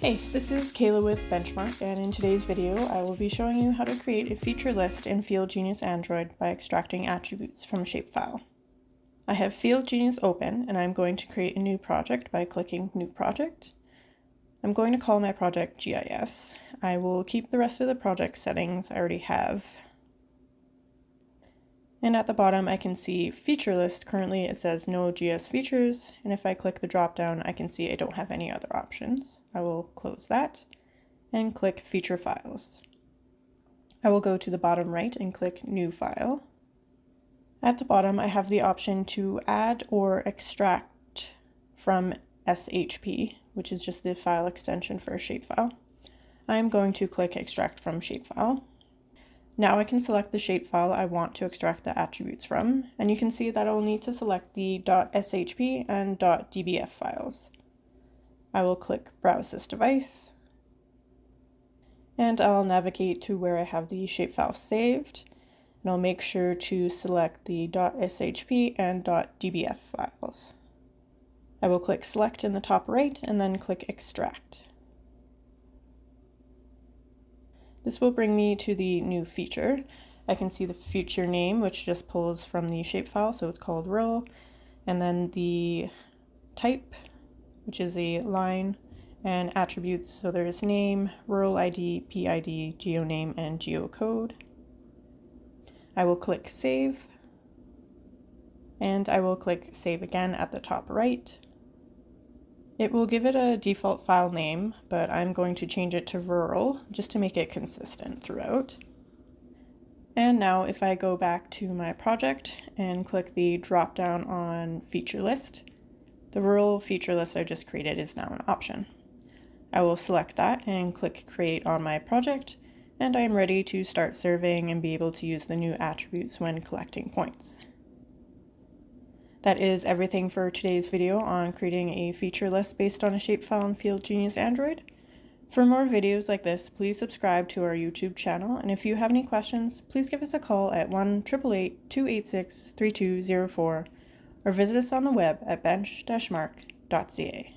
Hey, this is Kayla with Benchmark, and in today's video I will be showing you how to create a feature list in FieldGenius Android by extracting attributes from a shapefile. I have FieldGenius open, and I'm going to create a new project by clicking New Project. I'm going to call my project GIS. I will keep the rest of the project settings I already have. And at the bottom I can see Feature List. Currently it says no GS features, and if I click the drop down I can see I don't have any other options. I will close that and click Feature Files. I will go to the bottom right and click New File. At the bottom I have the option to add or extract from SHP, which is just the file extension for a shapefile. I'm going to click Extract from Shapefile. Now I can select the shapefile I want to extract the attributes from, and you can see that I'll need to select the .shp and .dbf files. I will click Browse this device, and I'll navigate to where I have the shapefile saved, and I'll make sure to select the .shp and .dbf files. I will click Select in the top right and then click Extract. This will bring me to the new feature. I can see the feature name, which just pulls from the shapefile, so it's called row, and then the type, which is a line, and attributes, so there's name, rural ID, PID, geoname, and geocode. I will click Save, and I will click Save again at the top right. It will give it a default file name, but I'm going to change it to rural just to make it consistent throughout. And now if I go back to my project and click the drop down on feature list, the rural feature list I just created is now an option. I will select that and click Create on my project, and I am ready to start serving and be able to use the new attributes when collecting points. That is everything for today's video on creating a feature list based on a shapefile in FieldGenius Android. For more videos like this, please subscribe to our YouTube channel, and if you have any questions, please give us a call at 1-888-286-3204 or visit us on the web at bench-mark.ca.